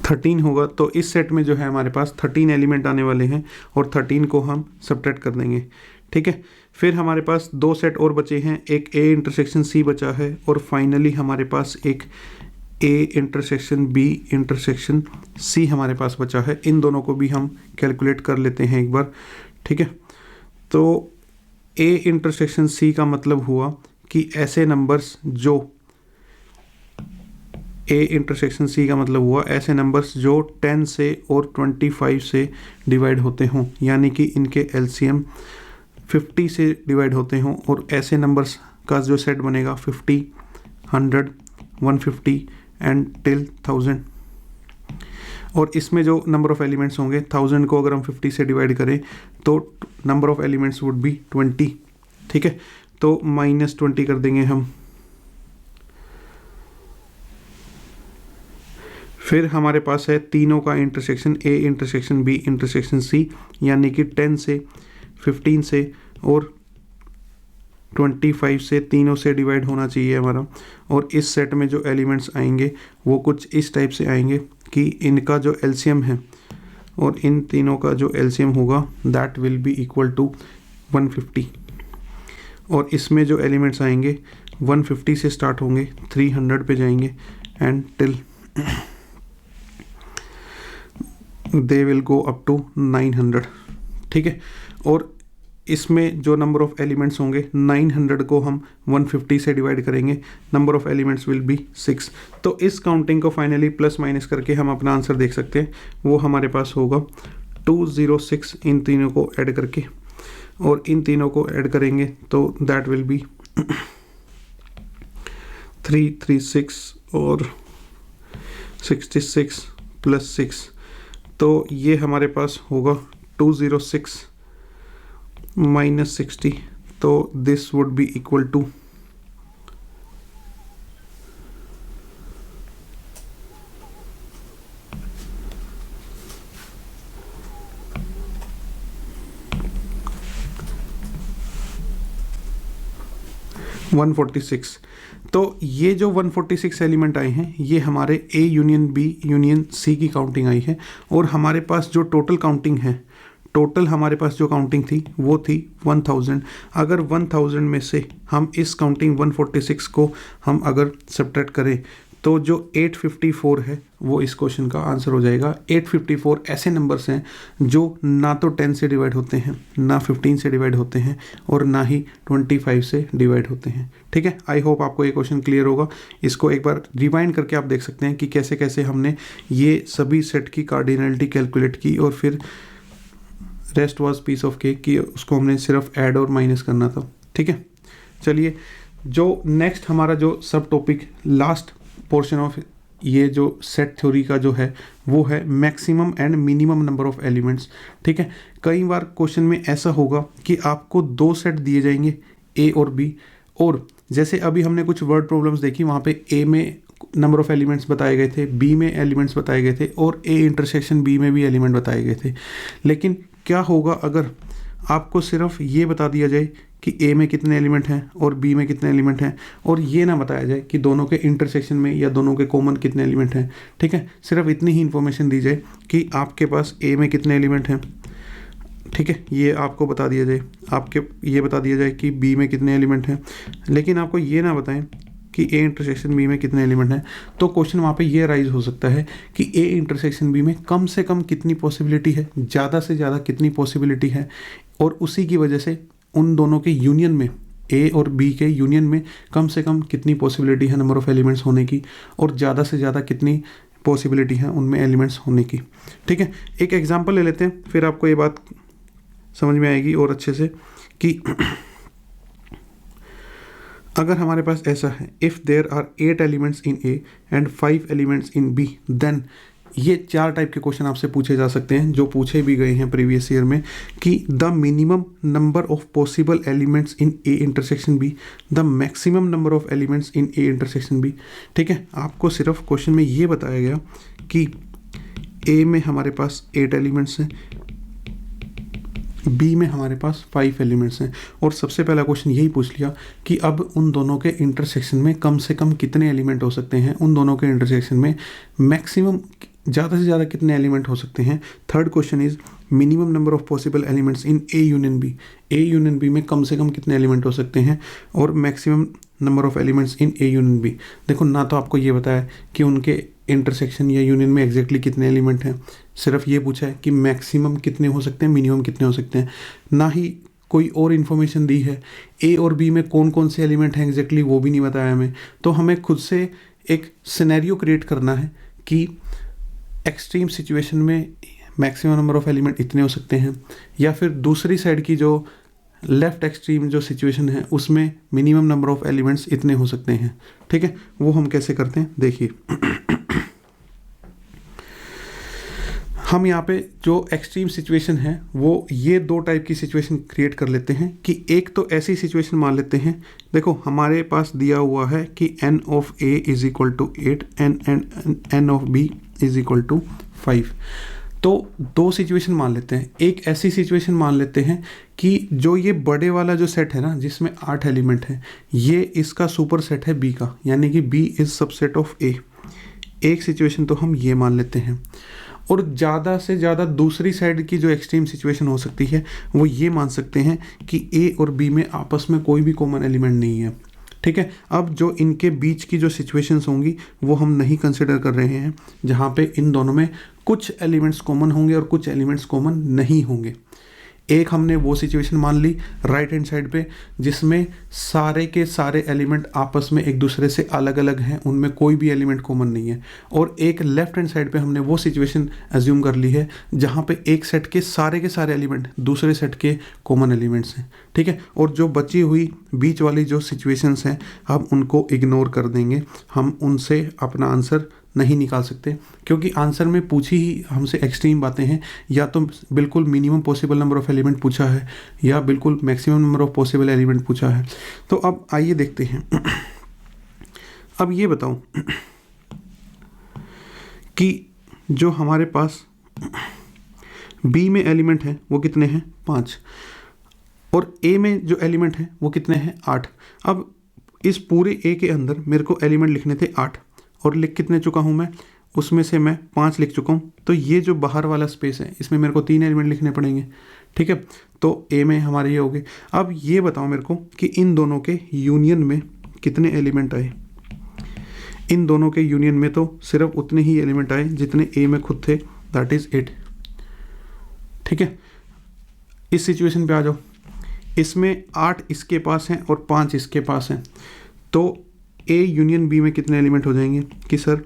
13 होगा। तो इस सेट में जो है हमारे पास 13 एलिमेंट आने वाले हैं और 13 को हम सब्ट्रैक्ट कर देंगे, ठीक है। फिर हमारे पास दो सेट और बचे हैं, एक ए इंटरसेक्शन सी बचा है और फाइनली हमारे पास एक A intersection B intersection C हमारे पास बचा है। इन दोनों को भी हम कैलकुलेट कर लेते हैं एक बार, ठीक है। तो ए इंटरसेक्शन सी का मतलब हुआ कि ऐसे नंबर्स जो ए इंटरसेक्शन सी का मतलब हुआ ऐसे नंबर्स जो 10 से और 25 से डिवाइड होते हों, यानी कि इनके एलसीएम 50 से डिवाइड होते हों, और ऐसे नंबर्स का जो सेट बनेगा 50, 100, 150 एंड टिल 1000। और इसमें जो नंबर ऑफ एलिमेंट्स होंगे 1000 को अगर हम 50 से डिवाइड करें तो number of elements would be 20, ठीक है। तो -20 कर देंगे हम। फिर हमारे पास है तीनों का intersection, A intersection B intersection C, यानी कि 10 से 15 से और 25 से तीनों से डिवाइड होना चाहिए हमारा। और इस सेट में जो एलिमेंट्स आएंगे वो कुछ इस टाइप से आएंगे कि इनका जो एलसीएम है और इन तीनों का जो एलसीएम होगा that will be equal to 150। और इसमें जो एलिमेंट्स आएंगे 150 से स्टार्ट होंगे, 300 पे जाएंगे and till they will go up to 900। ठीक है, और इसमें जो नंबर ऑफ एलिमेंट्स होंगे 900 को हम 150 से डिवाइड करेंगे, number of elements will be 6। तो इस काउंटिंग को फाइनली प्लस माइनस करके हम अपना आंसर देख सकते हैं। वो हमारे पास होगा 206 इन तीनों को ऐड करके, और इन तीनों को ऐड करेंगे तो दैट विल बी 336 और 66 प्लस 6। तो ये हमारे पास होगा 206 माइनस 60, तो this would be equal to 146। तो ये जो 146 एलिमेंट आए हैं ये हमारे A union B union C की काउंटिंग आई है। और हमारे पास जो टोटल काउंटिंग है, टोटल हमारे पास जो काउंटिंग थी वो थी 1000। अगर 1000 में से हम इस काउंटिंग 146 को हम अगर सब्ट्रैक्ट करें तो जो 854 है वो इस क्वेश्चन का आंसर हो जाएगा। 854 ऐसे नंबर्स हैं जो ना तो 10 से डिवाइड होते हैं, ना 15 से डिवाइड होते हैं, और ना ही 25 से डिवाइड होते हैं। ठीक है, आई होप आपको ये क्वेश्चन क्लियर होगा। इसको एक बार रिवाइंड करके आप देख सकते हैं कि कैसे कैसे हमने ये सभी सेट की कार्डिनलिटी कैलकुलेट की, और फिर rest was piece of cake की उसको हमने सिर्फ ऐड और माइनस करना था। ठीक है, चलिए जो नेक्स्ट हमारा जो सब टॉपिक लास्ट पोर्शन ऑफ ये जो सेट थ्योरी का जो है वो है maximum and minimum number of elements. ठीक है, कई बार क्वेश्चन में ऐसा होगा कि आपको दो सेट दिए जाएंगे ए और बी, और जैसे अभी हमने कुछ वर्ड प्रॉब्लम्स देखी वहाँ पे ए में नंबर ऑफ एलिमेंट्स बताए गए थे, बी में एलिमेंट्स बताए गए थे, और ए इंटरसेक्शन बी में भी एलिमेंट बताए गए थे। लेकिन क्या होगा अगर आपको सिर्फ ये बता दिया जाए कि ए में कितने एलिमेंट हैं और बी में कितने एलिमेंट हैं, और ये ना बताया जाए कि दोनों के इंटरसेक्शन में या दोनों के कॉमन कितने एलिमेंट हैं। ठीक है, सिर्फ इतनी ही इन्फॉर्मेशन दी जाए कि आपके पास ए में कितने एलिमेंट हैं। ठीक है, ये आपको बता दिया जाए, आपके ये बता दिया जाए कि बी में कितने एलिमेंट हैं, लेकिन आपको ये ना बताएं कि ए इंटरसेक्शन बी में कितने एलिमेंट हैं। तो क्वेश्चन वहाँ पे ये राइज हो सकता है कि ए इंटरसेक्शन बी में कम से कम कितनी पॉसिबिलिटी है, ज़्यादा से ज़्यादा कितनी पॉसिबिलिटी है, और उसी की वजह से उन दोनों के यूनियन में, ए और बी के यूनियन में कम से कम कितनी पॉसिबिलिटी है नंबर ऑफ एलिमेंट्स होने की, और ज़्यादा से ज़्यादा कितनी पॉसिबिलिटी है उनमें एलिमेंट्स होने की। ठीक है, एक एग्जांपल ले लेते हैं, फिर आपको ये बात समझ में आएगी और अच्छे से कि अगर हमारे पास ऐसा है, if there are 8 elements in A and 5 elements in B, then ये 4 टाइप के क्वेश्चन आपसे पूछे जा सकते हैं, जो पूछे भी गए हैं प्रीवियस ईयर में, कि the minimum number of possible elements in A intersection B, the maximum number of elements in A intersection B. ठीक है, आपको सिर्फ क्वेश्चन में ये बताया गया कि ए में हमारे पास 8 एलिमेंट्स हैं, बी में हमारे पास 5 एलिमेंट्स हैं, और सबसे पहला क्वेश्चन यही पूछ लिया कि अब उन दोनों के इंटरसेक्शन में कम से कम कितने एलिमेंट हो सकते हैं, उन दोनों के इंटरसेक्शन में मैक्सिमम ज़्यादा से ज़्यादा कितने एलिमेंट हो सकते हैं। Third question is minimum number of possible elements in A union B, A union B में कम से कम कितने एलिमेंट हो सकते हैं, और maximum number of elements in A union B. देखो, ना तो आपको ये बताया कि उनके इंटरसेक्शन या यूनियन में एग्जैक्टली कितने एलिमेंट हैं, सिर्फ ये पूछा है कि मैक्सिमम कितने हो सकते हैं, मिनिमम कितने हो सकते हैं, ना ही कोई और इन्फॉर्मेशन दी है ए और बी में कौन कौन से एलिमेंट हैं एग्जैक्टली वो भी नहीं बताया हमें। तो हमें खुद से एक सिनेरियो क्रिएट करना है कि एक्सट्रीम सिचुएशन में मैक्सिमम नंबर ऑफ एलिमेंट इतने हो सकते हैं, या फिर दूसरी साइड की जो लेफ्ट एक्सट्रीम जो सिचुएशन है उसमें मिनिमम नंबर ऑफ एलिमेंट्स इतने हो सकते हैं। ठीक है, वो हम कैसे करते हैं देखिए। हम यहाँ पे जो एक्सट्रीम सिचुएशन है वो ये 2 टाइप की सिचुएशन क्रिएट कर लेते हैं कि एक तो ऐसी सिचुएशन मान लेते हैं, देखो हमारे पास दिया हुआ है कि n of a is equal to 8 and n of b is equal to 5। तो दो सिचुएशन मान लेते हैं। एक ऐसी सिचुएशन मान लेते हैं कि जो ये बड़े वाला जो सेट है ना, जिसमें 8 एलिमेंट हैं, ये इसका सुपर सेट है बी का, यानी कि बी इज सबसेट ऑफ ए। एक सिचुएशन तो हम ये मान लेते हैं। और ज़्यादा से ज़्यादा दूसरी साइड की जो एक्सट्रीम सिचुएशन हो सकती है वो ये मान सकते हैं कि ए और बी में आपस में कोई भी कॉमन एलिमेंट नहीं है। ठीक है, अब जो इनके बीच की जो सिचुएशंस होंगी वो हम नहीं कंसिडर कर रहे हैं, जहाँ पे इन दोनों में कुछ एलिमेंट्स कॉमन होंगे और कुछ एलिमेंट्स कॉमन नहीं होंगे। एक हमने वो सिचुएशन मान ली राइट हैंड साइड पे, जिसमें सारे के सारे एलिमेंट आपस में एक दूसरे से अलग अलग हैं, उनमें कोई भी एलिमेंट कॉमन नहीं है। और एक लेफ्ट हैंड साइड पे हमने वो सिचुएशन एज्यूम कर ली है जहाँ पे एक सेट के सारे एलिमेंट दूसरे सेट के कॉमन एलिमेंट्स हैं। ठीक है, और जो बची हुई बीच वाली जो सिचुएशंस हैं हम उनको इग्नोर कर देंगे, हम उनसे अपना आंसर नहीं निकाल सकते, क्योंकि आंसर में पूछी ही हमसे एक्सट्रीम बातें हैं। या तो बिल्कुल minimum possible number of element पूछा है या बिल्कुल maximum number of possible element पूछा है। तो अब आइए देखते हैं। अब ये बताओ कि जो हमारे पास बी में एलिमेंट हैं वो कितने हैं, 5, और ए में जो एलिमेंट हैं वो कितने हैं, 8। अब इस पूरे ए के अंदर मेरे को एलिमेंट लिखने थे 8, और लिख कितने चुका हूँ मैं, उसमें से मैं 5 लिख चुका हूँ। तो ये जो बाहर वाला स्पेस है इसमें मेरे को 3 एलिमेंट लिखने पड़ेंगे। ठीक है, तो ए में हमारे ये हो गए। अब ये बताओ मेरे को कि इन दोनों के यूनियन में कितने एलिमेंट आए। इन दोनों के यूनियन में तो सिर्फ उतने ही एलिमेंट आए जितने ए में खुद थे, दैट इज़ 8। ठीक है, इस सिचुएशन पे आ जाओ। इसमें 8 इसके पास हैं और 5 इसके पास हैं, तो ए यूनियन बी में कितने एलिमेंट हो जाएंगे कि सर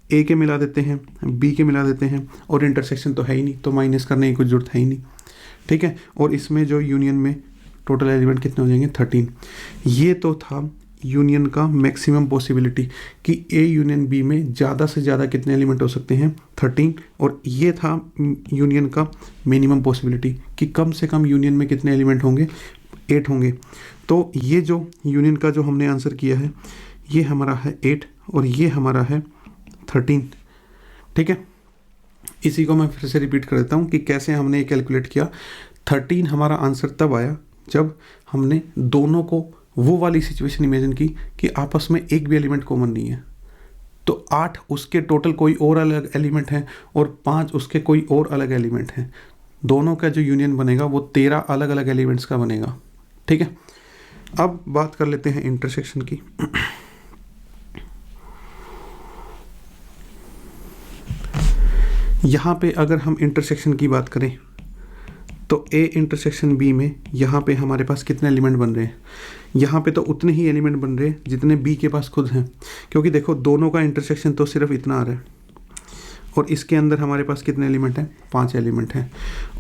ए के मिला देते हैं, बी के मिला देते हैं, और इंटरसेक्शन तो है ही नहीं तो माइनस करने की कुछ जरूरत है ही नहीं। ठीक है, और इसमें जो यूनियन में टोटल एलिमेंट कितने हो जाएंगे, 13। ये तो था यूनियन का मैक्सिमम पॉसिबिलिटी कि ए यूनियन बी में ज़्यादा से ज़्यादा कितने एलिमेंट हो सकते हैं, 13। और ये था यूनियन का मिनिमम पॉसिबिलिटी कि कम से कम यूनियन में कितने एलिमेंट होंगे, 8 होंगे। तो ये जो यूनियन का जो हमने आंसर किया है ये हमारा है 8 और ये हमारा है 13। ठीक है, इसी को मैं फिर से रिपीट कर देता हूँ कि कैसे हमने ये कैलकुलेट किया। 13 हमारा आंसर तब आया जब हमने दोनों को वो वाली सिचुएशन इमेजिन की कि आपस में एक भी एलिमेंट कॉमन नहीं है। तो 8 उसके टोटल कोई और अलग एलिमेंट हैं और 5 उसके कोई और अलग एलिमेंट हैं। दोनों का जो यूनियन बनेगा वो 13 अलग अलग एलिमेंट्स का बनेगा। ठीक है, अब बात कर लेते हैं इंटरसेक्शन की। यहाँ पे अगर हम इंटरसेक्शन की बात करें तो ए इंटरसेक्शन बी में यहाँ पे हमारे पास कितने एलिमेंट बन रहे हैं, यहाँ पे तो उतने ही एलिमेंट बन रहे हैं जितने बी के पास खुद हैं, क्योंकि देखो दोनों का इंटरसेक्शन तो सिर्फ इतना आ रहा है और इसके अंदर हमारे पास कितने एलिमेंट हैं, 5 एलिमेंट हैं।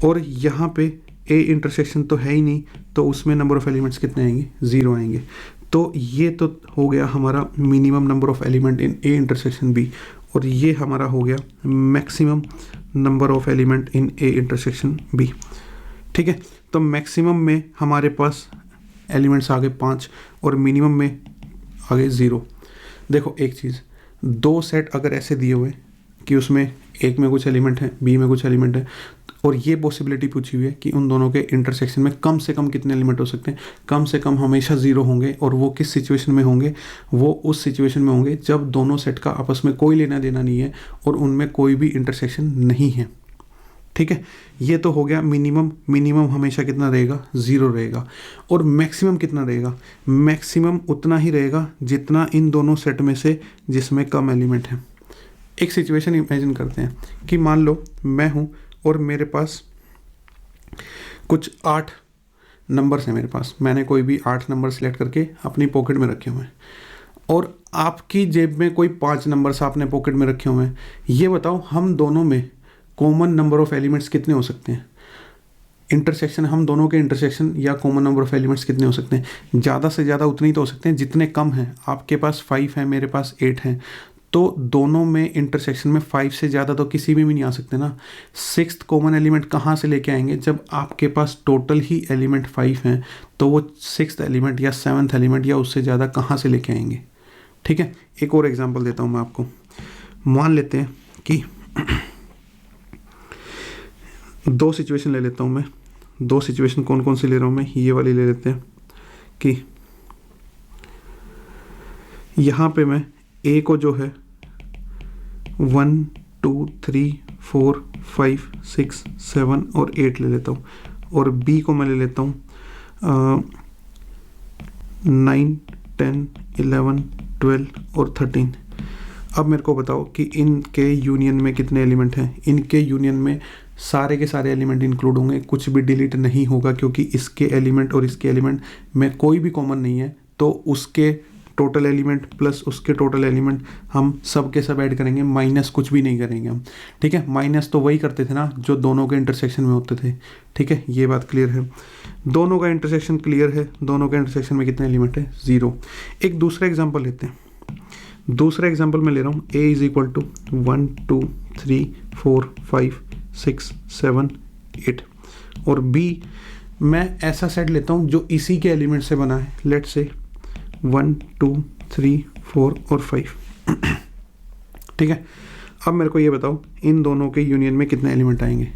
और यहाँ पे ए इंटरसेक्शन तो है ही नहीं तो उसमें नंबर ऑफ़ एलिमेंट्स कितने आएंगे, 0 आएंगे। तो ये तो हो गया हमारा minimum number of element in A intersection B, और ये हमारा हो गया maximum number of element in A intersection B. ठीक है, तो मैक्सिमम में हमारे पास एलिमेंट्स आ गए 5 और मिनिमम में आ गए 0। देखो एक चीज़, 2 सेट अगर ऐसे दिए हुए कि उसमें एक में कुछ एलिमेंट हैं, बी में कुछ एलिमेंट हैं, और ये पॉसिबिलिटी पूछी हुई है कि उन दोनों के इंटरसेक्शन में कम से कम कितने एलिमेंट हो सकते हैं, कम से कम हमेशा 0 होंगे। और वो किस सिचुएशन में होंगे, वो उस सिचुएशन में होंगे जब दोनों सेट का आपस में कोई लेना देना नहीं है और उनमें कोई भी इंटरसेक्शन नहीं है। ठीक है, ये तो हो गया मिनिमम। मिनिमम हमेशा कितना रहेगा, 0 रहेगा। और मैक्सिमम कितना रहेगा, मैक्सिमम उतना ही रहेगा जितना इन दोनों सेट में से जिसमें कम एलिमेंट हैं। एक सिचुएशन इमेजिन करते हैं कि मान लो मैं हूँ और मेरे पास कुछ 8 नंबर्स हैं मेरे पास, मैंने कोई भी 8 नंबर सेलेक्ट करके अपनी पॉकेट में रखे हुए हैं, और आपकी जेब में कोई 5 नंबर्स आपने पॉकेट में रखे हुए हैं। ये बताओ हम दोनों में कॉमन नंबर ऑफ़ एलिमेंट्स कितने हो सकते हैं, इंटरसेक्शन, हम दोनों के इंटरसेक्शन या कॉमन नंबर ऑफ़ एलिमेंट्स कितने हो सकते हैं। ज़्यादा से ज़्यादा उतने ही तो हो सकते हैं जितने कम हैं। आपके पास 5 है, मेरे पास 8 हैं, तो दोनों में इंटरसेक्शन में 5 से ज़्यादा तो किसी में भी नहीं आ सकते ना। 6th कॉमन एलिमेंट कहाँ से लेके आएंगे, जब आपके पास टोटल ही एलिमेंट 5 हैं, तो वो 6th एलिमेंट या 7th एलिमेंट या उससे ज़्यादा कहाँ से लेके आएंगे। ठीक है, एक और एग्जांपल देता हूँ मैं आपको। मान लेते हैं कि दो सिचुएशन ले लेता हूँ मैं। दो सिचुएशन कौन कौन सी ले रहा हूँ मैं, ये वाली ले लेते हैं कि यहाँ पे मैं ए को जो है 1 2 3 4 5 6 7 और 8 ले लेता हूँ, और बी को मैं ले लेता हूँ 9 10 11 12 और 13। अब मेरे को बताओ कि इनके यूनियन में कितने एलिमेंट हैं। इनके यूनियन में सारे के सारे एलिमेंट इंक्लूड होंगे, कुछ भी डिलीट नहीं होगा, क्योंकि इसके एलिमेंट और इसके एलिमेंट में कोई भी कॉमन नहीं है। तो उसके टोटल एलिमेंट प्लस उसके टोटल एलिमेंट हम सब के सब ऐड करेंगे, माइनस कुछ भी नहीं करेंगे हम। ठीक है, माइनस तो वही करते थे ना जो दोनों के इंटरसेक्शन में होते थे। ठीक है, ये बात क्लियर है। दोनों का इंटरसेक्शन क्लियर है, दोनों के इंटरसेक्शन में कितने एलिमेंट है, 0। एक दूसरा एग्जाम्पल लेते हैं। दूसरा एग्जाम्पल मैं ले रहा हूँ a इज इक्वल टू 1 2 3 4 5 6 7 8, और b मैं ऐसा सेट लेता हूँ जो इसी के एलिमेंट से बना है। लेट्स से 1 2 3 4 और 5। ठीक है, अब मेरे को ये बताओ इन दोनों के यूनियन में कितने एलिमेंट आएंगे।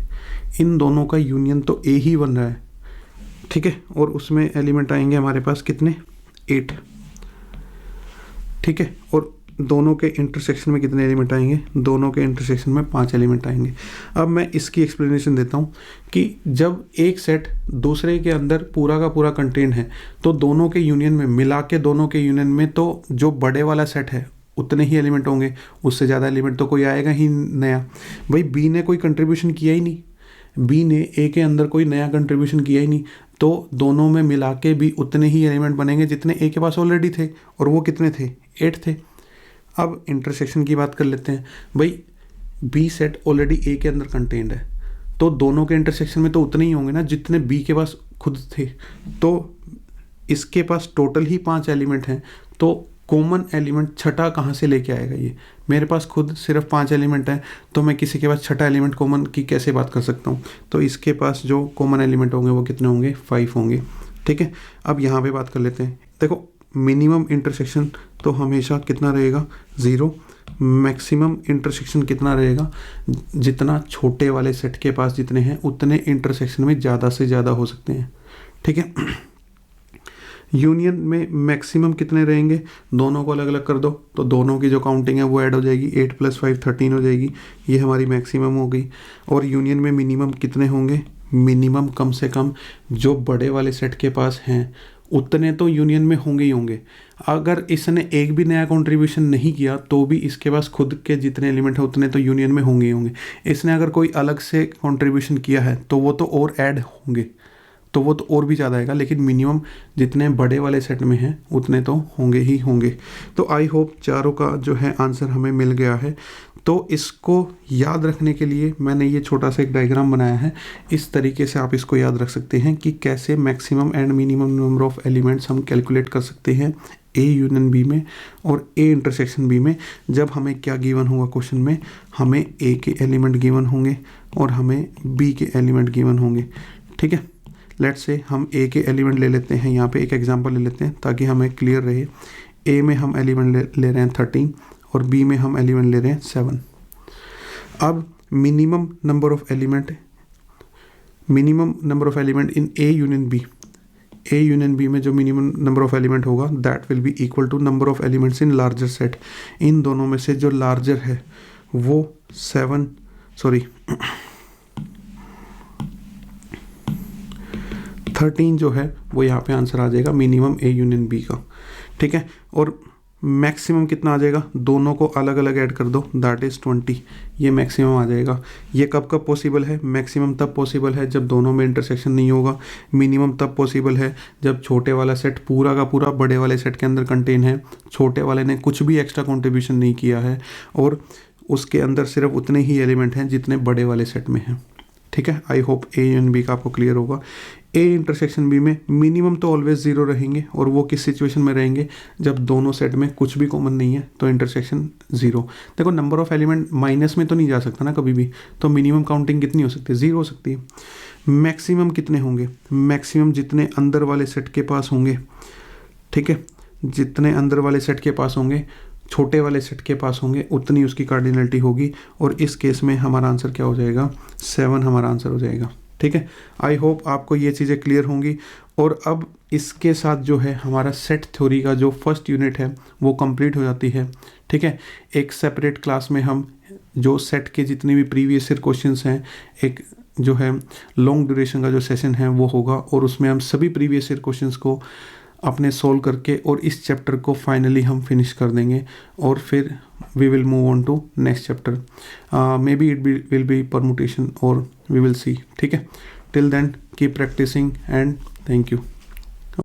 इन दोनों का यूनियन तो a ही बन रहा है। ठीक है, और उसमें एलिमेंट आएंगे हमारे पास कितने, 8। ठीक है, और दोनों के इंटरसेक्शन में कितने एलिमेंट आएंगे, दोनों के इंटरसेक्शन में 5 एलिमेंट आएंगे। अब मैं इसकी एक्सप्लेनेशन देता हूँ कि जब एक सेट दूसरे के अंदर पूरा का पूरा कंटेन है तो दोनों के यूनियन में मिला के, दोनों के यूनियन में तो जो बड़े वाला सेट है उतने ही एलिमेंट होंगे, उससे ज़्यादा एलिमेंट तो कोई आएगा ही नया। भाई बी ने कोई कंट्रीब्यूशन किया ही नहीं, बी ने ए के अंदर कोई नया कंट्रीब्यूशन किया ही नहीं, तो दोनों में मिला के भी उतने ही एलिमेंट बनेंगे जितने ए के पास ऑलरेडी थे, और वो कितने थे, 8 थे। अब इंटरसेक्शन की बात कर लेते हैं। भाई बी सेट ऑलरेडी ए के अंदर कंटेन्ड है, तो दोनों के इंटरसेक्शन में तो उतने ही होंगे ना जितने बी के पास खुद थे। तो इसके पास टोटल ही 5 एलिमेंट हैं, तो कॉमन एलिमेंट छठा कहाँ से लेके आएगा ये। मेरे पास खुद सिर्फ 5 एलिमेंट हैं, तो मैं किसी के पास छठा एलिमेंट कॉमन की कैसे बात कर सकता हूँ। तो इसके पास जो कॉमन एलिमेंट होंगे वो कितने होंगे, 5 होंगे। ठीक है, अब यहाँ पे बात कर लेते हैं। देखो मिनिमम इंटरसेक्शन तो हमेशा कितना रहेगा, 0। मैक्सिमम इंटरसेक्शन कितना रहेगा, जितना छोटे वाले सेट के पास जितने हैं उतने इंटरसेक्शन में ज़्यादा से ज़्यादा हो सकते हैं। ठीक है, यूनियन में मैक्सिमम कितने रहेंगे, दोनों को अलग अलग कर दो तो दोनों की जो काउंटिंग है वो ऐड हो जाएगी, 8 + 5 13 हो जाएगी, ये हमारी मैक्सिमम हो गई। और यूनियन में मिनिमम कितने होंगे, मिनिमम कम से कम जो बड़े वाले सेट के पास हैं उतने तो यूनियन में होंगे ही होंगे। अगर इसने एक भी नया कंट्रीब्यूशन नहीं किया तो भी इसके पास खुद के जितने एलिमेंट हैं उतने तो यूनियन में होंगे ही होंगे। इसने अगर कोई अलग से कंट्रीब्यूशन किया है तो वो तो और ऐड होंगे, तो वो तो और भी ज़्यादा आएगा, लेकिन मिनिमम जितने बड़े वाले सेट में हैं उतने तो होंगे ही होंगे। तो आई होप चारों का जो है आंसर हमें मिल गया है। तो इसको याद रखने के लिए मैंने ये छोटा सा एक डायग्राम बनाया है। इस तरीके से आप इसको याद रख सकते हैं कि कैसे maximum and minimum number of elements हम कैलकुलेट कर सकते हैं ए यूनियन बी में और ए इंटरसेक्शन बी में। जब हमें क्या गिवन होगा क्वेश्चन में, हमें ए के एलिमेंट गिवन होंगे और हमें बी के एलिमेंट गिवन होंगे। ठीक है, लेट्स से हम ए के एलिमेंट ले लेते हैं, यहाँ पे एक एग्जांपल ले लेते हैं ताकि हमें क्लियर रहे। ए में हम एलिमेंट ले रहे हैं 13 और बी में हम एलिमेंट ले रहे हैं 7। अब minimum number of element in A union B, A union B में जो मिनिमम नंबर ऑफ एलिमेंट होगा that will be equal to number of elements in larger set. इन दोनों में से जो लार्जर है वो 13 जो है वो यहाँ पे आंसर आ जाएगा मिनिमम ए यूनियन बी का। ठीक है, और मैक्सिमम कितना आ जाएगा, दोनों को अलग अलग ऐड कर दो दैट इज़ 20, ये मैक्सिमम आ जाएगा। ये कब कब पॉसिबल है, मैक्सिमम तब पॉसिबल है जब दोनों में इंटरसेक्शन नहीं होगा, मिनिमम तब पॉसिबल है जब छोटे वाला सेट पूरा का पूरा बड़े वाले सेट के अंदर कंटेन है, छोटे वाले ने कुछ भी एक्स्ट्रा कॉन्ट्रीब्यूशन नहीं किया है और उसके अंदर सिर्फ उतने ही एलिमेंट हैं जितने बड़े वाले सेट में हैं। ठीक है, I hope A and B का आपको क्लियर होगा। ए इंटरसेक्शन बी में मिनिमम तो ऑलवेज 0 रहेंगे, और वो किस सिचुएशन में रहेंगे, जब दोनों सेट में कुछ भी कॉमन नहीं है तो इंटरसेक्शन 0। देखो नंबर ऑफ एलिमेंट माइनस में तो नहीं जा सकता ना कभी भी, तो मिनिमम काउंटिंग कितनी हो सकती है, 0 हो सकती है। मैक्सिमम कितने होंगे, मैक्सिमम जितने अंदर वाले सेट के पास होंगे। ठीक है, जितने अंदर वाले सेट के पास होंगे, छोटे वाले सेट के पास होंगे उतनी उसकी कार्डिनलिटी होगी, और इस केस में हमारा आंसर क्या हो जाएगा, 7 हमारा आंसर हो जाएगा। ठीक है, आई होप आपको ये चीज़ें क्लियर होंगी। और अब इसके साथ जो है हमारा सेट थ्योरी का जो फर्स्ट यूनिट है वो कंप्लीट हो जाती है। ठीक है, एक सेपरेट क्लास में हम जो सेट के जितने भी प्रीवियस ईयर क्वेश्चंस हैं, एक जो है लॉन्ग ड्यूरेशन का जो सेशन है वो होगा, और उसमें हम सभी प्रीवियस ईयर क्वेश्चंस को अपने सोल्व करके और इस चैप्टर को फाइनली हम फिनिश कर देंगे, और फिर we will move on to next chapter. Maybe it will be permutation और वी विल सी। ठीक है, till then keep practicing and thank you.